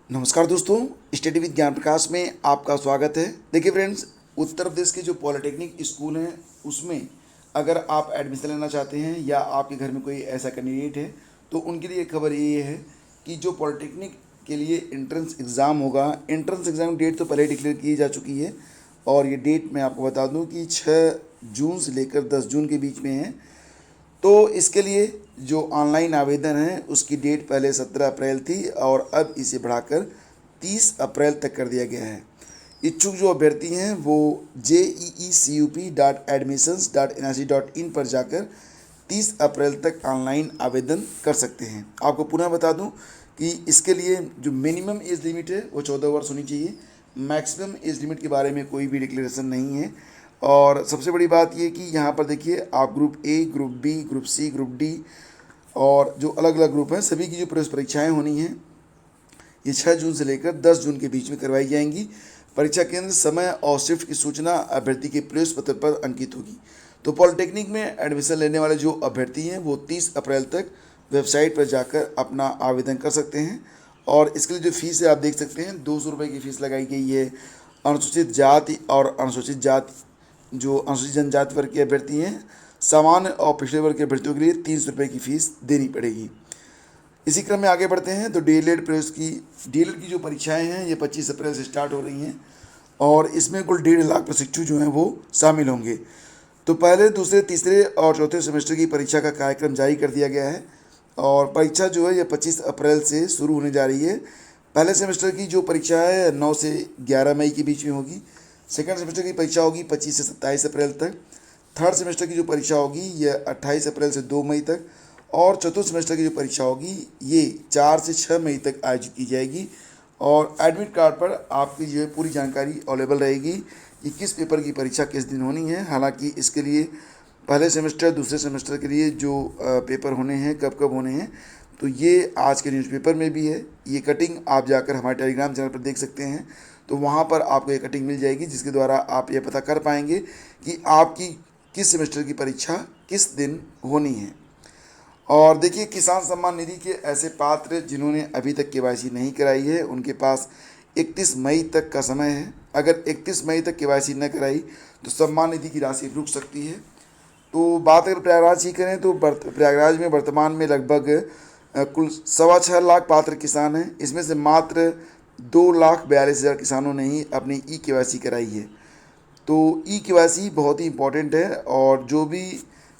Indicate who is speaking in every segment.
Speaker 1: नमस्कार दोस्तों, study with ज्ञान प्रकाश में आपका स्वागत है। देखिए फ्रेंड्स, उत्तर प्रदेश के जो पॉलिटेक्निक स्कूल हैं उसमें अगर आप एडमिशन लेना चाहते हैं या आपके घर में कोई ऐसा कैंडिडेट है तो उनके लिए खबर ये है कि जो पॉलिटेक्निक के लिए एंट्रेंस एग्ज़ाम होगा, एंट्रेंस एग्ज़ाम डेट तो पहले डिक्लेयर की जा चुकी है और ये डेट मैं आपको बता दूं कि 6 जून से लेकर 10 जून के बीच में है। तो इसके लिए जो ऑनलाइन आवेदन है उसकी डेट पहले 17 अप्रैल थी और अब इसे बढ़ाकर 30 अप्रैल तक कर दिया गया है। इच्छुक जो अभ्यर्थी हैं वो jeecup.admissions.nic.in पर जाकर 30 अप्रैल तक ऑनलाइन आवेदन कर सकते हैं। आपको पुनः बता दूं कि इसके लिए जो मिनिमम एज लिमिट है वो 14 वर्ष होनी चाहिए। मैक्सिमम एज लिमिट के बारे में कोई भी डिक्लेरेशन नहीं है। और सबसे बड़ी बात ये कि यहाँ पर देखिए, आप group A, group B, group C, group D और जो अलग अलग ग्रुप हैं सभी की जो प्रवेश परीक्षाएं होनी हैं ये 6 जून से लेकर 10 जून के बीच में करवाई जाएंगी। परीक्षा केंद्र, समय और शिफ्ट की सूचना अभ्यर्थी के प्रवेश पत्र पर अंकित होगी। तो पॉलिटेक्निक में एडमिशन लेने वाले जो अभ्यर्थी हैं वो 30 अप्रैल तक वेबसाइट पर जाकर अपना आवेदन कर सकते हैं। और इसके लिए जो फीस है आप देख सकते हैं, 200 रुपये की फ़ीस लगाई गई है। अनुसूचित जाति और अनुसूचित जाति, जो अनुसूचित जनजाति वर्ग के अभ्यर्थी हैं, सामान्य और पिछड़े वर्ग के अभ्यर्थियों के लिए 300 रुपये की फ़ीस देनी पड़ेगी। इसी क्रम में आगे बढ़ते हैं तो डीएलएड की जो परीक्षाएं हैं ये 25 अप्रैल से स्टार्ट हो रही हैं और इसमें कुल 1.5 लाख प्रशिक्षु जो हैं वो शामिल होंगे। तो पहले, दूसरे, तीसरे और चौथे सेमेस्टर की परीक्षा का कार्यक्रम जारी कर दिया गया है और परीक्षा जो है ये 25 अप्रैल से शुरू होने जा रही है। पहले सेमेस्टर की जो परीक्षा है 9 से 11 मई के बीच में होगी। सेकंड सेमेस्टर की परीक्षा होगी 25 से 27 अप्रैल तक। थर्ड सेमेस्टर की जो परीक्षा होगी यह 28 अप्रैल से 2 मई तक और चतुर्थ सेमेस्टर की जो परीक्षा होगी ये 4 से 6 मई तक आयोजित की जाएगी। और एडमिट कार्ड पर आपकी जो है पूरी जानकारी अवेलेबल रहेगी कि किस पेपर की परीक्षा किस दिन होनी है। हालांकि इसके लिए पहले सेमेस्टर, दूसरे सेमेस्टर के लिए जो पेपर होने हैं, कब कब होने हैं, तो ये आज के न्यूज़पेपर में भी है। ये कटिंग आप जाकर हमारे टेलीग्राम चैनल पर देख सकते हैं, तो वहाँ पर आपको ये कटिंग मिल जाएगी जिसके द्वारा आप ये पता कर पाएंगे कि आपकी किस सेमेस्टर की परीक्षा किस दिन होनी है। और देखिए, किसान सम्मान निधि के ऐसे पात्र जिन्होंने अभी तक केवाईसी नहीं कराई है उनके पास 31 मई तक का समय है। अगर 31 मई तक केवाईसी न कराई तो सम्मान निधि की राशि रुक सकती है। तो बात अगर प्रयागराज की करें तो प्रयागराज में वर्तमान में लगभग कुल 6.25 लाख पात्र किसान हैं। इसमें से मात्र 2,42,000 किसानों ने ही अपनी केवाईसी कराई है। तो केवाईसी बहुत ही इम्पोर्टेंट है और जो भी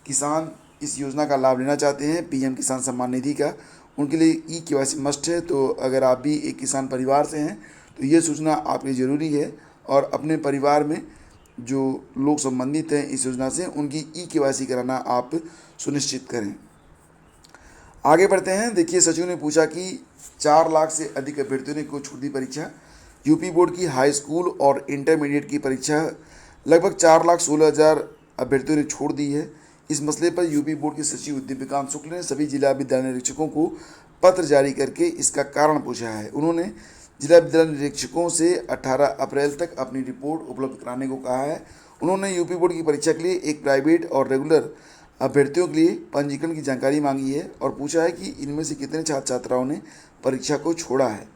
Speaker 1: किसान इस योजना का लाभ लेना चाहते हैं, पीएम किसान सम्मान निधि का, उनके लिए केवाईसी मस्ट है। तो अगर आप भी एक किसान परिवार से हैं तो ये सूचना आपके लिए ज़रूरी है और अपने परिवार में जो लोग संबंधित हैं इस योजना से उनकी केवाईसी कराना आप सुनिश्चित करें। आगे बढ़ते हैं। देखिए, सचिव ने पूछा कि 4 लाख से अधिक अभ्यर्थियों ने क्यों छोड़ दी परीक्षा। यूपी बोर्ड की हाई स्कूल और इंटरमीडिएट की परीक्षा लगभग 4,16,000 अभ्यर्थियों ने छोड़ दी है। इस मसले पर यूपी बोर्ड के सचिव दीपिकांत शुक्ल ने सभी जिला विद्यालय निरीक्षकों को पत्र जारी करके इसका कारण पूछा है। उन्होंने जिला विद्यालय निरीक्षकों से 18 अप्रैल तक अपनी रिपोर्ट उपलब्ध कराने को कहा है। उन्होंने यूपी बोर्ड की परीक्षा के लिए एक प्राइवेट और रेगुलर अभ्यर्थियों के लिए पंजीकरण की जानकारी मांगी है और पूछा है कि इनमें से कितने छात्र छात्राओं ने परीक्षा को छोड़ा है।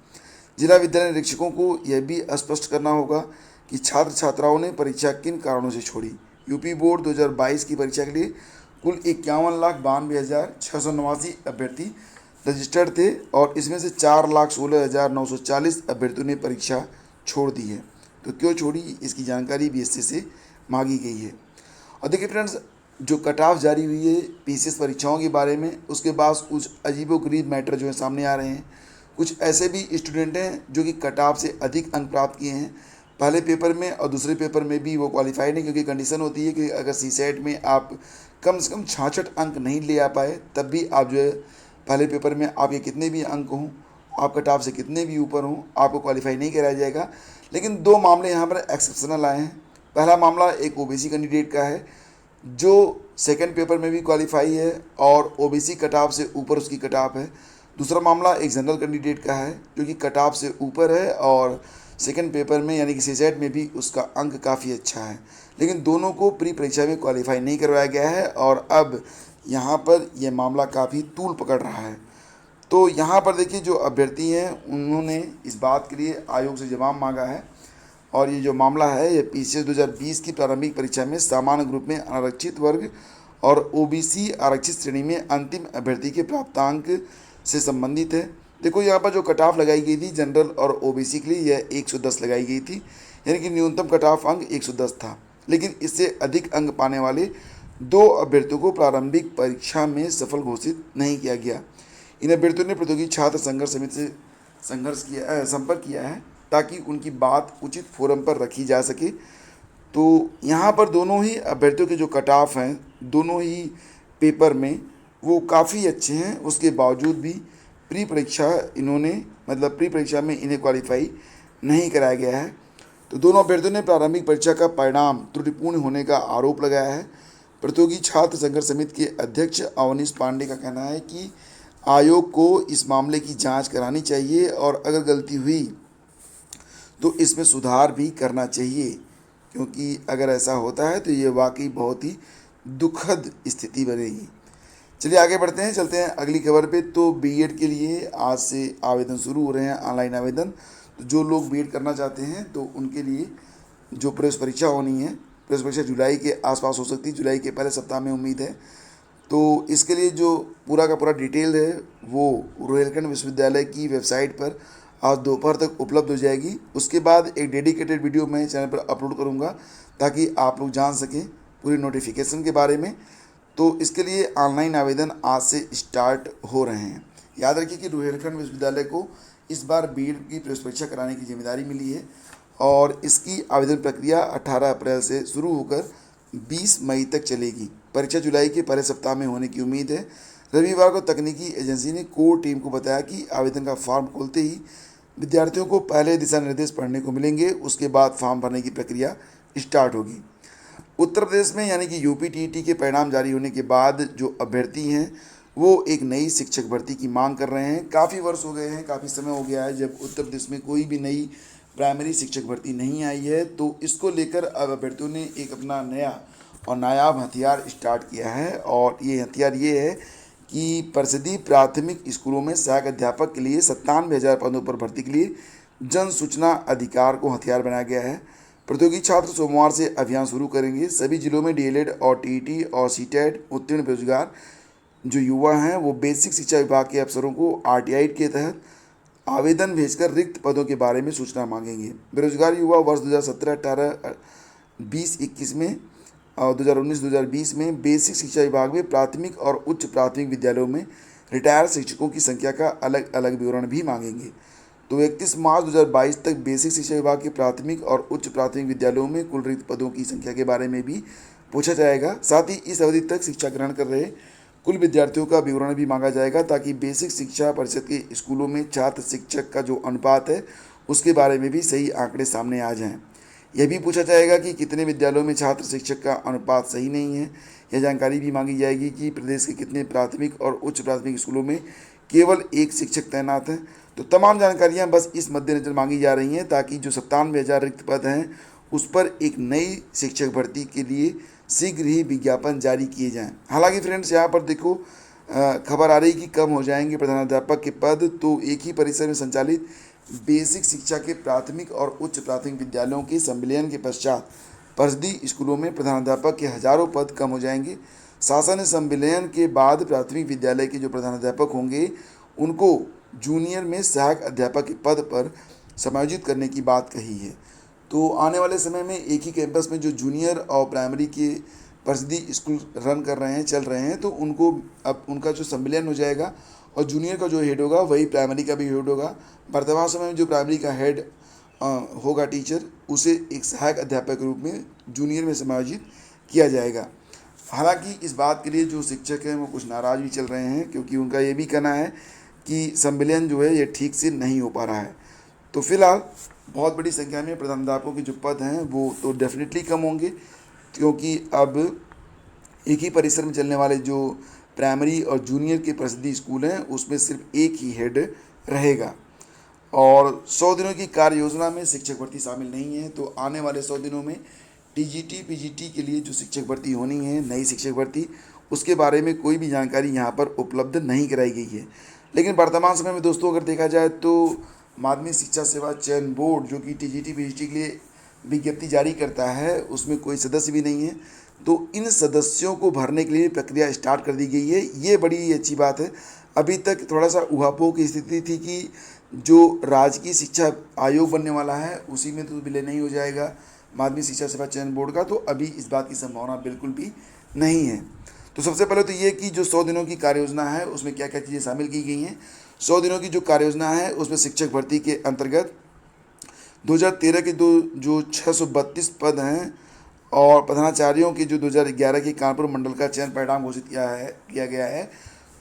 Speaker 1: जिला विद्यालय निरीक्षकों को यह भी स्पष्ट करना होगा कि छात्र छात्राओं ने परीक्षा किन कारणों से छोड़ी। यूपी बोर्ड 2022 की परीक्षा के लिए कुल 51,92,689 अभ्यर्थी रजिस्टर्ड थे और इसमें से 4,16,940 अभ्यर्थियों ने परीक्षा छोड़ दी है। तो क्यों छोड़ी, इसकी जानकारी बीएससी से मांगी गई है। और देखिए फ्रेंड्स, जो कट ऑफ जारी हुई है पीसीएस परीक्षाओं के बारे में, उसके बाद कुछ अजीबोगरीब मैटर जो है सामने आ रहे हैं। कुछ ऐसे भी स्टूडेंट हैं जो कि कट ऑफ से अधिक अंक प्राप्त किए हैं पहले पेपर में और दूसरे पेपर में भी वो क्वालिफाई नहीं, क्योंकि कंडीशन होती है कि अगर सीसेट में आप कम से कम 66 अंक नहीं ले आ पाए तब भी आप जो है पहले पेपर में आपके कितने भी अंक हों, आप कट ऑफ से कितने भी ऊपर हों, आपको क्वालिफाई नहीं कराया जाएगा। लेकिन 2 मामले यहाँ पर एक्सेप्शनल आए हैं। पहला मामला एक ओबीसी कैंडिडेट का है जो सेकंड पेपर में भी क्वालिफाई है और ओबीसी कट ऑफ से ऊपर उसकी कट ऑफ है। दूसरा मामला एक जनरल कैंडिडेट का है जो कि कट ऑफ से ऊपर है और सेकंड पेपर में यानी कि सीसेट में भी उसका अंक काफ़ी अच्छा है, लेकिन दोनों को प्री परीक्षा में क्वालिफाई नहीं करवाया गया है और अब यहाँ पर यह मामला काफ़ी तूल पकड़ रहा है। तो यहाँ पर देखिए जो अभ्यर्थी हैं उन्होंने इस बात के लिए आयोग से जवाब मांगा है, और ये जो मामला है ये पीसीएस 2020 की प्रारंभिक परीक्षा में सामान्य ग्रुप में अनारक्षित वर्ग और ओबीसी आरक्षित श्रेणी में अंतिम अभ्यर्थी के प्राप्तांक से संबंधित है। देखो यहाँ पर जो कट ऑफ लगाई गई थी जनरल और ओबीसी के लिए यह 110 लगाई गई थी, यानी कि न्यूनतम कट ऑफ अंक 110 था, लेकिन इससे अधिक अंक पाने वाले 2 अभ्यर्थियों को प्रारंभिक परीक्षा में सफल घोषित नहीं किया गया। इन अभ्यर्थियों ने प्रतियोगी छात्र संघर्ष समिति से संपर्क किया है ताकि उनकी बात उचित फोरम पर रखी जा सके। तो यहाँ पर दोनों ही अभ्यर्थियों के जो कट ऑफ हैं दोनों ही पेपर में वो काफ़ी अच्छे हैं, उसके बावजूद भी प्री परीक्षा में इन्हें क्वालिफाई नहीं कराया गया है। तो दोनों अभ्यर्थियों ने प्रारंभिक परीक्षा का परिणाम त्रुटिपूर्ण होने का आरोप लगाया है। प्रतियोगी छात्र संघर्ष समिति के अध्यक्ष अवनीश पांडे का कहना है कि आयोग को इस मामले की जांच करानी चाहिए और अगर गलती हुई तो इसमें सुधार भी करना चाहिए, क्योंकि अगर ऐसा होता है तो ये वाकई बहुत ही दुखद स्थिति बनेगी। चलिए आगे बढ़ते हैं, चलते हैं अगली खबर पे। तो बीएड के लिए आज से आवेदन शुरू हो रहे हैं, ऑनलाइन आवेदन। तो जो लोग बीएड करना चाहते हैं तो उनके लिए जो प्रवेश परीक्षा होनी है, प्रवेश परीक्षा जुलाई के आसपास हो सकती है, जुलाई के पहले सप्ताह में उम्मीद है। तो इसके लिए जो पूरा का पूरा डिटेल है वो रुहेलखंड विश्वविद्यालय की वेबसाइट पर आज दोपहर तक उपलब्ध हो जाएगी। उसके बाद एक डेडिकेटेड वीडियो मैं चैनल पर अपलोड करूंगा ताकि आप लोग जान सकें पूरी नोटिफिकेशन के बारे में। तो इसके लिए ऑनलाइन आवेदन आज से स्टार्ट हो रहे हैं। याद रखिए कि रुहेलखंड विश्वविद्यालय को इस बार बीएड की प्रवेश परीक्षा कराने की जिम्मेदारी मिली है और इसकी आवेदन प्रक्रिया 18 अप्रैल से शुरू होकर 20 मई तक चलेगी। परीक्षा जुलाई के पहले सप्ताह में होने की उम्मीद है। रविवार को तकनीकी एजेंसी ने कोर टीम को बताया कि आवेदन का फॉर्म खोलते ही विद्यार्थियों को पहले दिशा निर्देश पढ़ने को मिलेंगे, उसके बाद फॉर्म भरने की प्रक्रिया स्टार्ट होगी। उत्तर प्रदेश में यानी कि यूपी टीईटी के परिणाम जारी होने के बाद जो अभ्यर्थी हैं वो एक नई शिक्षक भर्ती की मांग कर रहे हैं। काफ़ी वर्ष हो गए हैं, काफ़ी समय हो गया है जब उत्तर प्रदेश में कोई भी नई प्राइमरी शिक्षक भर्ती नहीं आई है। तो इसको लेकर अब अभ्यर्थियों ने एक अपना नया और नायाब हथियार स्टार्ट किया है, और ये हथियार ये है कि परिषदीय प्राथमिक स्कूलों में सहायक अध्यापक के लिए 97,000 पदों पर भर्ती के लिए जन सूचना अधिकार को हथियार बनाया गया है। प्रतियोगी छात्र सोमवार से अभियान शुरू करेंगे। सभी जिलों में डीएलएड और टीईटी और सीटेट उत्तीर्ण बेरोजगार जो युवा हैं वो बेसिक शिक्षा विभाग के अफसरों को आरटीआई के तहत आवेदन भेजकर रिक्त पदों के बारे में सूचना मांगेंगे। बेरोजगार युवा वर्ष 2017-18, 20-21 में और 2019-2020 में बेसिक शिक्षा विभाग में प्राथमिक और उच्च प्राथमिक विद्यालयों में रिटायर शिक्षकों की संख्या का अलग अलग विवरण भी मांगेंगे। तो 31 मार्च 2022 तक बेसिक शिक्षा विभाग के प्राथमिक और उच्च प्राथमिक विद्यालयों में कुल रिक्त पदों की संख्या के बारे में भी पूछा जाएगा। साथ ही इस अवधि तक शिक्षा ग्रहण कर रहे कुल विद्यार्थियों का विवरण भी मांगा जाएगा ताकि बेसिक शिक्षा परिषद के स्कूलों में छात्र शिक्षक का जो अनुपात है उसके बारे में भी सही आंकड़े सामने आ जाएं। यह भी पूछा जाएगा कि कितने विद्यालयों में छात्र शिक्षक का अनुपात सही नहीं है। यह जानकारी भी मांगी जाएगी कि प्रदेश के कितने प्राथमिक और उच्च प्राथमिक स्कूलों में केवल एक शिक्षक तैनात हैं। तो तमाम जानकारियां बस इस मद्देनज़र मांगी जा रही हैं ताकि जो 97,000 रिक्त पद हैं उस पर एक नई शिक्षक भर्ती के लिए शीघ्र ही विज्ञापन जारी किए जाएं। हालांकि फ्रेंड्स यहाँ पर देखो खबर आ रही कि कम हो जाएंगे प्रधानाध्यापक के पद। तो एक ही परिसर में संचालित बेसिक शिक्षा के प्राथमिक और उच्च प्राथमिक विद्यालयों के संविलियन के पश्चात परिषदीय स्कूलों में प्रधानाध्यापक के हजारों पद कम हो जाएंगे। शासन ने संविलियन के बाद प्राथमिक विद्यालय के जो प्रधानाध्यापक होंगे उनको जूनियर में सहायक अध्यापक के पद पर समायोजित करने की बात कही है। तो आने वाले समय में एक ही कैंपस में जो जूनियर और प्राइमरी के परिषदीय स्कूल रन कर रहे हैं, चल रहे हैं, तो उनको अब उनका जो संविलियन हो जाएगा और जूनियर का जो हेड होगा वही प्राइमरी का भी हेड होगा। वर्तमान समय में जो प्राइमरी का हेड होगा टीचर, उसे एक सहायक अध्यापक के रूप में जूनियर में समायोजित किया जाएगा। हालांकि इस बात के लिए जो शिक्षक हैं वो कुछ नाराज़ भी चल रहे हैं क्योंकि उनका ये भी कहना है कि संविलियन जो है ये ठीक से नहीं हो पा रहा है। तो फिलहाल बहुत बड़ी संख्या में प्रधानाध्यापकों के जो पद हैं वो तो डेफिनेटली कम होंगे क्योंकि अब एक ही परिसर में चलने वाले जो प्राइमरी और जूनियर के परिषदीय स्कूल हैं उसमें सिर्फ एक ही हेड रहेगा और 100 दिनों की कार्य योजना में शिक्षक भर्ती शामिल नहीं है। तो आने वाले 100 दिनों में टीजीटी पीजीटी के लिए जो शिक्षक भर्ती होनी है, नई शिक्षक भर्ती, उसके बारे में कोई भी जानकारी यहाँ पर उपलब्ध नहीं कराई गई है। लेकिन वर्तमान समय में दोस्तों अगर देखा जाए तो माध्यमिक शिक्षा सेवा चयन बोर्ड जो कि टीजीटी पीजीटी के लिए विज्ञप्ति जारी करता है, उसमें कोई सदस्य भी नहीं है। तो इन सदस्यों को भरने के लिए प्रक्रिया स्टार्ट कर दी गई है, ये बड़ी अच्छी बात है। अभी तक थोड़ा सा ऊहापोह की स्थिति थी कि जो राजकीय शिक्षा आयोग बनने वाला है उसी में तो विलय नहीं हो जाएगा माध्यमिक शिक्षा सेवा चयन बोर्ड का, तो अभी इस बात की संभावना बिल्कुल भी नहीं है। तो सबसे पहले तो ये कि जो 100 दिनों की कार्ययोजना है उसमें क्या क्या चीज़ें शामिल की गई हैं। 100 दिनों की जो कार्ययोजना है उसमें शिक्षक भर्ती के अंतर्गत 2013 के जो 632 पद हैं और प्रधानाचार्यों की जो 2011 की कानपुर मंडल का चयन परिणाम घोषित किया गया है,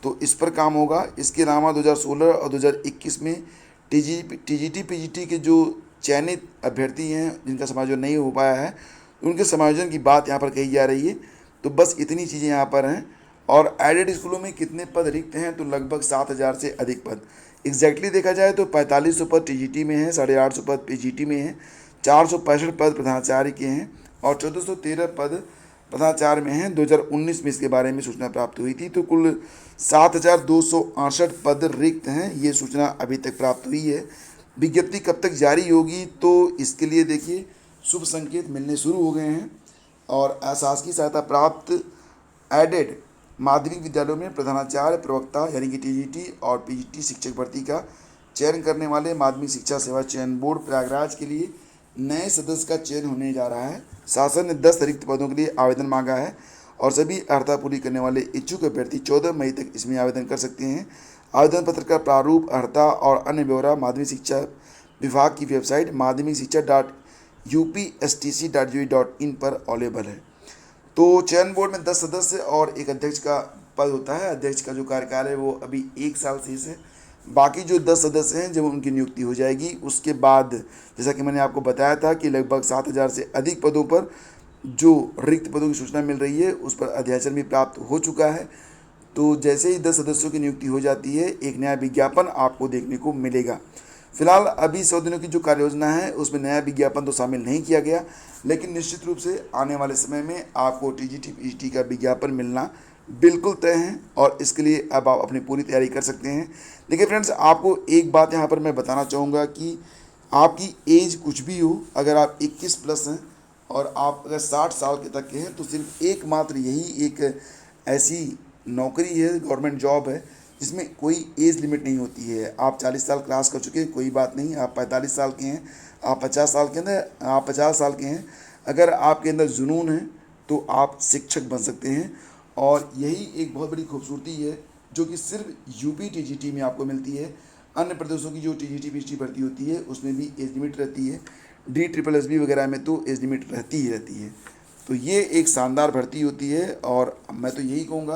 Speaker 1: तो इस पर काम होगा। इसके अलावा 2016 और 2021 में टीजीटी पीजीटी के जो चयनित अभ्यर्थी हैं जिनका समायोजन नहीं हो पाया है, उनके समायोजन की बात यहाँ पर कही जा रही है। तो बस इतनी चीज़ें यहाँ पर हैं। और एडेड स्कूलों में कितने पद रिक्त हैं, तो लगभग 7,000 से अधिक पद। एग्जैक्टली देखा जाए तो 4500 पद टीजीटी में हैं, 850 पद पीजीटी में हैं, 465 पद प्रधानाचार्य के हैं और 1413 पद प्रधानाचार्य में हैं। 2019 में इसके बारे में सूचना प्राप्त हुई थी। तो कुल 7,268 पद रिक्त हैं, ये सूचना अभी तक प्राप्त हुई है। विज्ञप्ति कब तक जारी होगी, तो इसके लिए देखिए शुभ संकेत मिलने शुरू हो गए हैं। और अशासकीय सहायता प्राप्त एडेड माध्यमिक विद्यालयों में प्रधानाचार्य प्रवक्ता यानी कि टीजीटी और पीजीटी शिक्षक भर्ती का चयन करने वाले माध्यमिक शिक्षा सेवा चयन बोर्ड प्रयागराज के लिए नए सदस्य का चयन होने जा रहा है। शासन ने 10 रिक्त पदों के लिए आवेदन मांगा है और सभी अर्हता पूरी करने वाले इच्छुक अभ्यर्थी 14 मई तक इसमें आवेदन कर सकते हैं। आवेदन पत्र का प्रारूप, अर्हता और अन्य ब्यौरा माध्यमिक शिक्षा विभाग की वेबसाइट madhyamikशिक्षा.upstc.gov.in पर अवेलेबल है। तो चयन बोर्ड में 10 सदस्य और एक अध्यक्ष का पद होता है। अध्यक्ष का जो कार्यकाल है वो अभी 1 साल शेष है। बाकी जो 10 सदस्य हैं जब उनकी नियुक्ति हो जाएगी उसके बाद, जैसा कि मैंने आपको बताया था कि लगभग 7,000 से अधिक पदों पर जो रिक्त पदों की सूचना मिल रही है उस पर अध्याचन भी प्राप्त हो चुका है। तो जैसे ही 10 सदस्यों की नियुक्ति हो जाती है एक नया विज्ञापन आपको देखने को मिलेगा। फिलहाल अभी 100 दिनों की जो कार्ययोजना है उसमें नया विज्ञापन तो शामिल नहीं किया गया, लेकिन निश्चित रूप से आने वाले समय में आपको टीजीटी पीजीटी का विज्ञापन मिलना बिल्कुल तय है और इसके लिए अब आप अपनी पूरी तैयारी कर सकते हैं। देखिए फ्रेंड्स, आपको एक बात यहाँ पर मैं बताना चाहूँगा कि आपकी एज कुछ भी हो, अगर आप 21 प्लस हैं और आप अगर 60 साल के तक के हैं तो सिर्फ एकमात्र यही एक ऐसी नौकरी है, गवर्नमेंट जॉब है जिसमें कोई एज लिमिट नहीं होती है। आप 40 साल क्रॉस कर चुके हैं कोई बात नहीं, आप 45 साल के हैं, आप 50 साल के अंदर आप 50 साल के हैं, अगर आपके अंदर जुनून है तो आप शिक्षक बन सकते हैं। और यही एक बहुत बड़ी खूबसूरती है जो कि सिर्फ यूपी टीजीटी में आपको मिलती है। अन्य प्रदेशों की जो टीजीटी पीजीटी भर्ती होती है उसमें भी एज लिमिट रहती है, DSSB वगैरह में तो एज लिमिट रहती ही रहती है। तो ये एक शानदार भर्ती होती है और मैं तो यही कहूँगा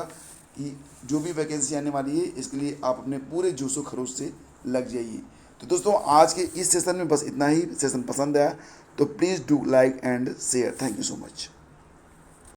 Speaker 1: कि जो भी वैकेंसी आने वाली है इसके लिए आप अपने पूरे जोशो खरोश से लग जाइए। तो दोस्तों आज के इस सेशन में बस इतना ही। सेशन पसंद आया तो please do like and share. Thank you so much.